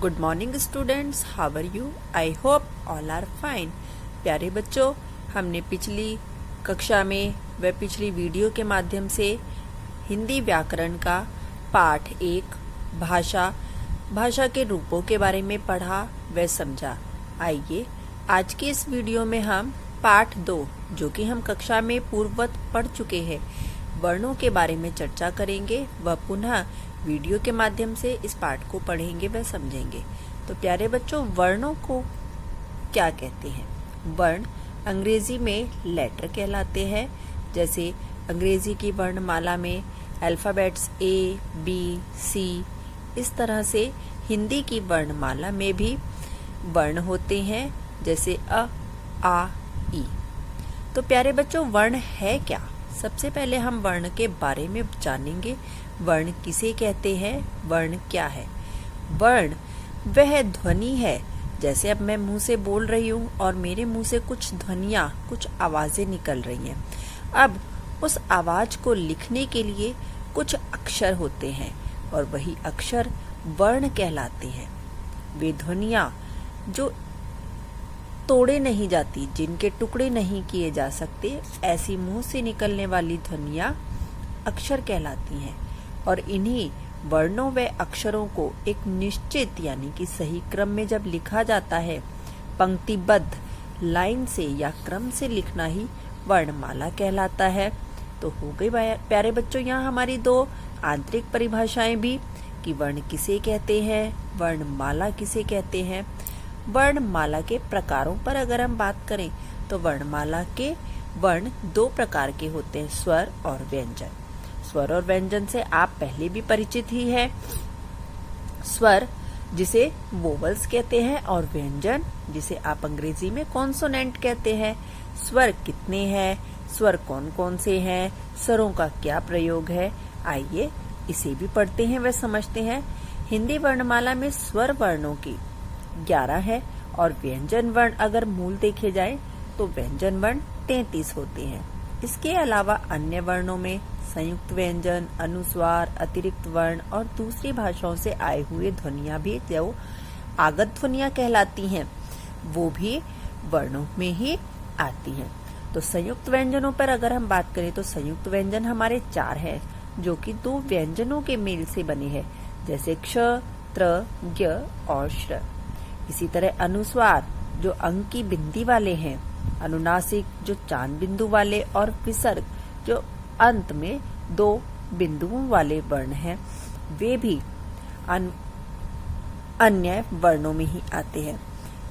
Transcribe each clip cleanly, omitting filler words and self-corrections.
Good morning students, how are you? I hope all are fine. प्यारे बच्चों, हमने पिछली कक्षा में व पिछली वीडियो के माध्यम से हिंदी व्याकरण का पाठ 1 भाषा के रूपों के बारे में पढ़ा व समझा। आइए आज के इस वीडियो में हम पाठ 2, जो कि हम कक्षा में पूर्ववत पढ़ चुके हैं, वर्णों के बारे में चर्चा करेंगे व पुनः वीडियो के माध्यम से इस पाठ को पढ़ेंगे व समझेंगे। तो प्यारे बच्चों, वर्णों को क्या कहते हैं? वर्ण अंग्रेजी में लेटर कहलाते हैं। जैसे अंग्रेजी की वर्णमाला में अल्फ़ाबेट्स A, B, C, इस तरह से हिंदी की वर्णमाला में भी वर्ण होते हैं, जैसे अ, आ, ई। तो प्यारे बच्चों, वर्ण है क्या? सबसे पहले हम वर्ण के बारे में जानेंगे। वर्ण किसे कहते हैं? वर्ण क्या है? वर्ण वह ध्वनि है, जैसे अब मैं मुंह से बोल रही हूँ और मेरे मुंह से कुछ ध्वनियाँ, कुछ आवाजें निकल रही हैं। अब उस आवाज को लिखने के लिए कुछ अक्षर होते हैं और वही अक्षर वर्ण कहलाते हैं। वे ध्वनियाँ जो तोड़े नहीं जाती, जिनके टुकड़े नहीं किए जा सकते, ऐसी मुंह से निकलने वाली ध्वनियाँ अक्षर कहलाती हैं। और इन्हीं वर्णों व अक्षरों को एक निश्चित यानी कि सही क्रम में जब लिखा जाता है, पंक्तिबद्ध लाइन से या क्रम से लिखना ही वर्णमाला कहलाता है। तो हो गई प्यारे बच्चों यहाँ हमारी 2 आंतरिक परिभाषाएं भी, कि वर्ण किसे कहते हैं, वर्णमाला किसे कहते हैं। वर्णमाला के प्रकारों पर अगर हम बात करें तो वर्णमाला के वर्ण 2 प्रकार के होते हैं, स्वर और व्यंजन। स्वर और व्यंजन से आप पहले भी परिचित ही है। स्वर जिसे वोवल्स कहते हैं और व्यंजन जिसे आप अंग्रेजी में कॉन्सोनेंट कहते हैं। स्वर कितने हैं, स्वर कौन कौन से हैं, स्वरों का क्या प्रयोग है, आइए इसे भी पढ़ते हैं व समझते हैं। हिंदी वर्णमाला में स्वर वर्णों की 11 है और व्यंजन वर्ण अगर मूल देखे जाए तो व्यंजन वर्ण 33 होते हैं। इसके अलावा अन्य वर्णों में संयुक्त व्यंजन, अनुस्वार, अतिरिक्त वर्ण और दूसरी भाषाओं से आए हुए ध्वनियां भी, जो आगत ध्वनियां कहलाती हैं, वो भी वर्णों में ही आती हैं। तो संयुक्त व्यंजनों पर अगर हम बात करें तो संयुक्त व्यंजन हमारे 4 हैं, जो कि 2 व्यंजनों के मेल से बने हैं, जैसे क्ष, त्र, ज्ञ और श्र। इसी तरह अनुस्वार जो अंक की बिंदी वाले हैं, अनुनासिक जो चांद बिंदु वाले और विसर्ग जो अंत में 2 बिंदुओं वाले वर्ण हैं, वे भी अन्य वर्णों में ही आते हैं।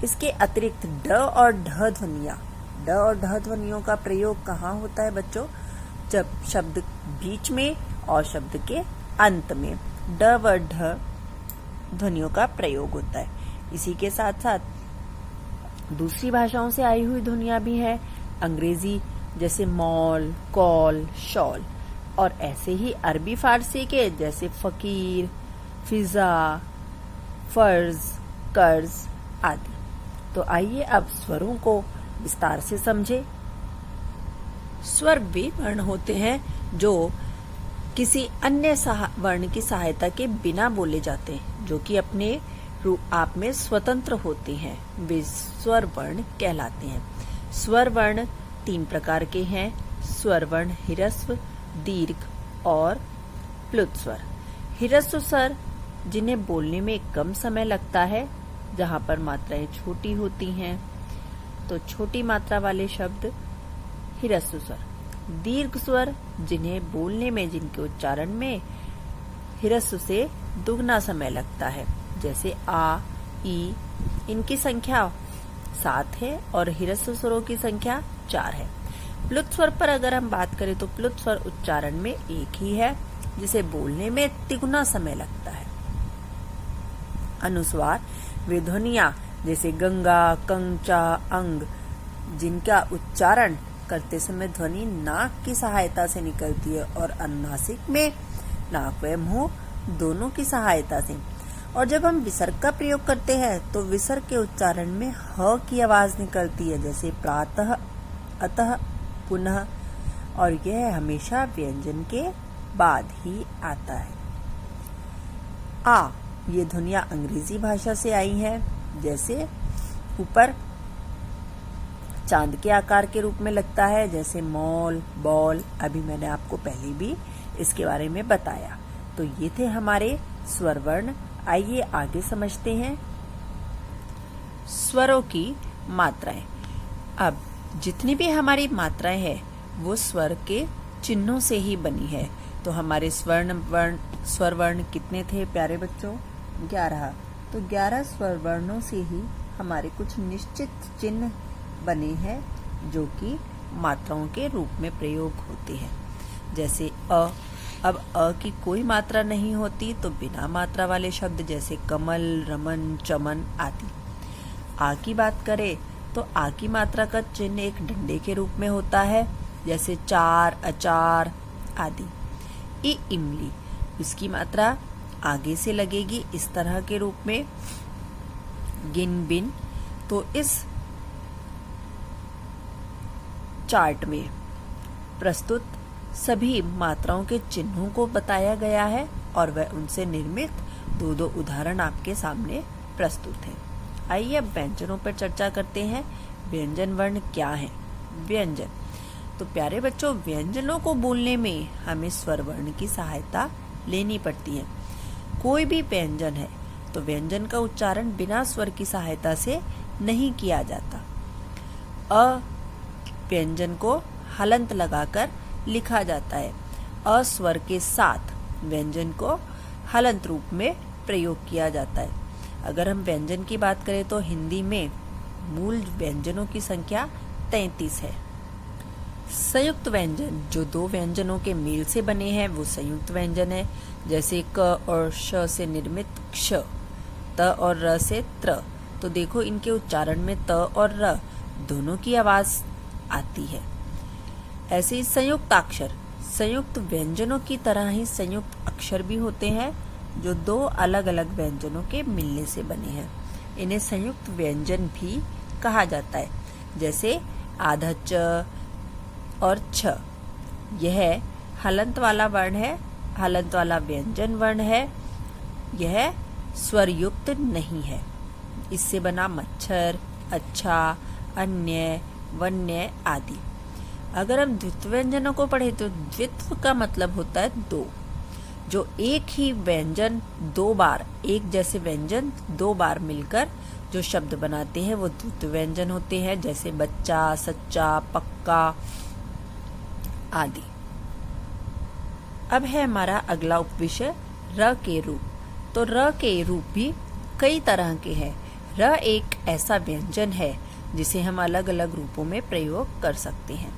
इसके अतिरिक्त ड और ढ ध्वनियों का प्रयोग कहाँ होता है बच्चों? जब शब्द बीच में और शब्द के अंत में ड व ढ ध्वनियों का प्रयोग होता है। इसी के साथ साथ दूसरी भाषाओं से आई हुई ध्वनियां भी है, अंग्रेजी जैसे मॉल, कॉल, शॉल, और ऐसे ही अरबी फारसी के जैसे फकीर, फिजा, फर्ज, कर्ज आदि। तो आइए अब स्वरों को विस्तार से समझे। स्वर वे वर्ण होते हैं जो किसी अन्य वर्ण की सहायता के बिना बोले जाते हैं, जो कि अपने आप में स्वतंत्र होते हैं, वे स्वर वर्ण कहलाते हैं। स्वर वर्ण 3 प्रकार के हैं, स्वर वर्ण ह्रस्व, दीर्घ और प्लुत स्वर। ह्रस्व स्वर जिन्हें बोलने में कम समय लगता है, जहां पर मात्राएं छोटी होती हैं, तो छोटी मात्रा वाले शब्द ह्रस्व स्वर। दीर्घ स्वर जिन्हें बोलने में, जिनके उच्चारण में ह्रस्व से दुगना समय लगता है, जैसे आ, ई, इनकी संख्या 7 है और ह्रस्व स्वरों की संख्या 4 है। प्लुत स्वर पर अगर हम बात करें तो प्लुत स्वर उच्चारण में एक ही है, जिसे बोलने में तिगुना समय लगता है। अनुस्वार वे ध्वनियां जैसे गंगा, कंचा, अंग, जिनका उच्चारण करते समय ध्वनि नाक की सहायता से निकलती है, और अनुनासिक में नाक व मुंह दोनों की सहायता से। और जब हम विसर्ग का प्रयोग करते हैं तो विसर्ग के उच्चारण में ह की आवाज निकलती है, जैसे प्रातः, अतः, पुनः, और यह हमेशा व्यंजन के बाद ही आता है। आ ये ध्वनियाँ अंग्रेजी भाषा से आई हैं। जैसे ऊपर चांद के आकार के रूप में लगता है, जैसे मॉल, बॉल। अभी मैंने आपको पहले भी इसके बारे में बताया। तो ये थे हमारे स्वर वर्ण। आइए आगे समझते हैं स्वरों की मात्राएं। अब जितनी भी हमारी मात्राएं हैं वो स्वर के चिन्हों से ही बनी है। तो हमारे स्वर वर्ण कितने थे प्यारे बच्चों? 11। तो 11 स्वर वर्णों से ही हमारे कुछ निश्चित चिन्ह बने हैं जो कि मात्राओं के रूप में प्रयोग होते हैं। जैसे अ। अब अ की कोई मात्रा नहीं होती तो बिना मात्रा वाले शब्द जैसे कमल, रमन, चमन आदि। आ की बात करें तो आ की मात्रा का चिन्ह एक डंडे के रूप में होता है, जैसे चार, अचार आदि। ई इमली, उसकी मात्रा आगे से लगेगी इस तरह के रूप में, गिन, बिन। तो इस चार्ट में प्रस्तुत सभी मात्राओं के चिन्हों को बताया गया है और वह उनसे निर्मित दो दो उदाहरण आपके सामने प्रस्तुत हैं। आइए अब व्यंजनों पर चर्चा करते हैं। व्यंजन वर्ण क्या है? व्यंजन, तो प्यारे बच्चों व्यंजनों को बोलने में हमें स्वर वर्ण की सहायता लेनी पड़ती है। कोई भी व्यंजन है तो व्यंजन का उच्चारण बिना स्वर की सहायता से नहीं किया जाता। अ व्यंजन को हलंत लगाकर लिखा जाता है। अ स्वर के साथ व्यंजन को हलंत रूप में प्रयोग किया जाता है। अगर हम व्यंजन की बात करें तो हिंदी में मूल व्यंजनों की संख्या 33 है। संयुक्त व्यंजन, जो दो व्यंजनों के मेल से बने हैं वो संयुक्त व्यंजन है। जैसे क और श से निर्मित क्ष, त और र से त्र। तो देखो इनके उच्चारण में त और र दोनों की आवाज आती है। ऐसे ही संयुक्ताक्षर, संयुक्त व्यंजनों की तरह ही संयुक्त अक्षर भी होते हैं जो दो अलग अलग व्यंजनों के मिलने से बने हैं। इन्हें संयुक्त व्यंजन भी कहा जाता है। जैसे आधा च और छ, यह हलंत वाला वर्ण है, हलंत वाला व्यंजन वर्ण है, यह स्वरयुक्त नहीं है। इससे बना मच्छर, अच्छा, अन्य, वन्य आदि। अगर हम द्वित्व व्यंजनों को पढ़े तो द्वित्व का मतलब होता है दो, जो एक ही व्यंजन दो बार, एक जैसे व्यंजन दो बार मिलकर जो शब्द बनाते हैं वो द्वित्व व्यंजन होते हैं। जैसे बच्चा, सच्चा, पक्का आदि। अब है हमारा अगला उपविषय र के रूप। तो र के रूप भी कई तरह के हैं। र एक ऐसा व्यंजन है जिसे हम अलग अलग रूपों में प्रयोग कर सकते हैं।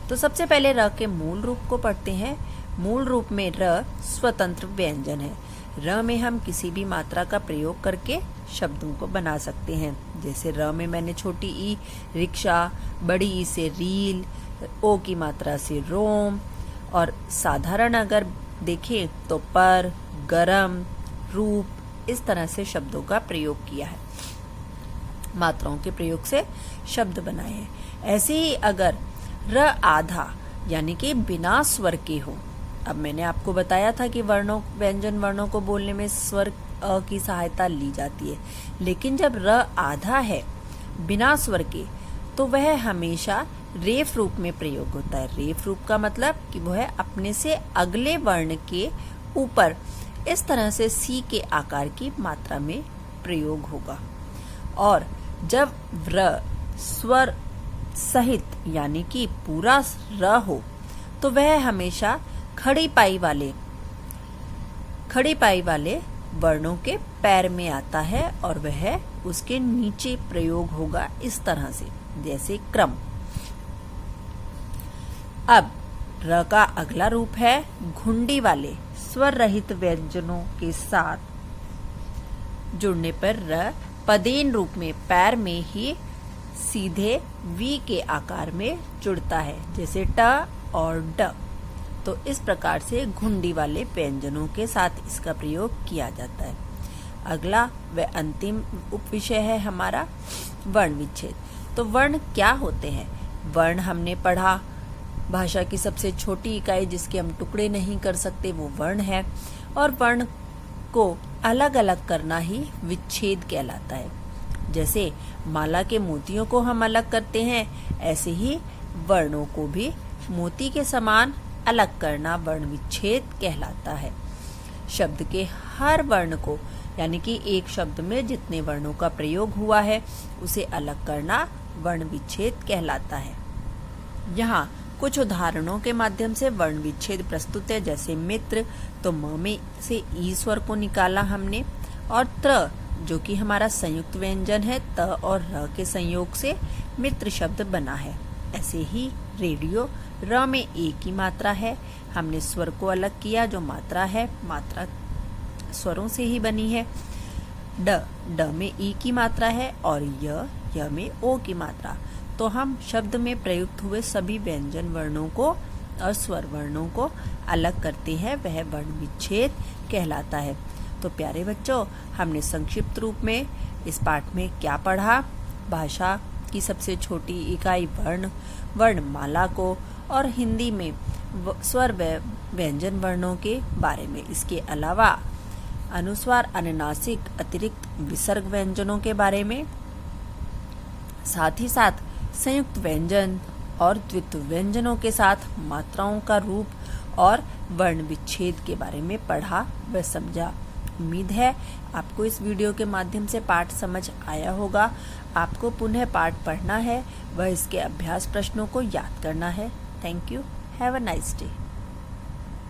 तो सबसे पहले र के मूल रूप को पढ़ते हैं। मूल रूप में र स्वतंत्र व्यंजन है। र में हम किसी भी मात्रा का प्रयोग करके शब्दों को बना सकते हैं। जैसे र में मैंने छोटी ई रिक्शा, बड़ी ई से रील, ओ की मात्रा से रोम, और साधारण अगर देखें तो पर, गरम, रूप, इस तरह से शब्दों का प्रयोग किया है। मात्राओं के प्रयोग से शब्द बनाए हैं। ऐसे ही अगर र आधा यानी कि बिना स्वर के हो, अब मैंने आपको बताया था कि व्यंजन वर्णों को बोलने में स्वर अ की सहायता ली जाती है, लेकिन जब र आधा है बिना स्वर के तो वह हमेशा रेफ रूप में प्रयोग होता है। रेफ रूप का मतलब कि वह अपने से अगले वर्ण के ऊपर इस तरह से सी के आकार की मात्रा में प्रयोग होगा। और जब र स्वर सहित यानी कि पूरा र हो तो वह हमेशा खड़ी पाई वाले वर्णों के पैर में आता है और वह उसके नीचे प्रयोग होगा इस तरह से, जैसे क्रम। अब र का अगला रूप है घुंडी वाले स्वर रहित व्यंजनों के साथ जुड़ने पर र पदेन रूप में पैर में ही सीधे वी के आकार में जुड़ता है, जैसे ट और ड। तो इस प्रकार से घुंडी वाले व्यंजनों के साथ इसका प्रयोग किया जाता है। अगला व अंतिम उपविषय है हमारा वर्ण विच्छेद। तो वर्ण क्या होते हैं? वर्ण हमने पढ़ा, भाषा की सबसे छोटी इकाई जिसके हम टुकड़े नहीं कर सकते वो वर्ण है। और वर्ण को अलग अलग करना ही विच्छेद कहलाता है। जैसे माला के मोतियों को हम अलग करते हैं, ऐसे ही वर्णों को भी मोती के समान अलग करना वर्ण विच्छेद कहलाता है। शब्द के हर वर्ण को, यानी कि एक शब्द में जितने वर्णों का प्रयोग हुआ है उसे अलग करना वर्ण विच्छेद कहलाता है। यहाँ कुछ उदाहरणों के माध्यम से वर्ण विच्छेद प्रस्तुत है। जैसे मित्र, तो म में से ई स्वर को निकाला हमने, और त्र जो कि हमारा संयुक्त व्यंजन है, त और र के संयोग से मित्र शब्द बना है। ऐसे ही रेडियो, र में ए की मात्रा है, हमने स्वर को अलग किया, जो मात्रा है मात्रा स्वरों से ही बनी है। ड में ई की मात्रा है, और य में ओ की मात्रा। तो हम शब्द में प्रयुक्त हुए सभी व्यंजन वर्णों को और स्वर वर्णों को अलग करते हैं, वह वर्ण विच्छेद कहलाता है। तो प्यारे बच्चों, हमने संक्षिप्त रूप में इस पाठ में क्या पढ़ा? भाषा की सबसे छोटी इकाई वर्णमाला को, और हिंदी में स्वर व व्यंजन वर्णों के बारे में। इसके अलावा अनुस्वार, अनुनासिक, अतिरिक्त विसर्ग व्यंजनों के बारे में, साथ ही साथ संयुक्त व्यंजन और द्वित्व व्यंजनों के साथ मात्राओं का रूप और वर्ण विच्छेद के बारे में पढ़ा व समझा। उम्मीद है आपको इस वीडियो के माध्यम से पाठ समझ आया होगा। आपको पुनः पाठ पढ़ना है व इसके अभ्यास प्रश्नों को याद करना है। Thank you. Have a nice day.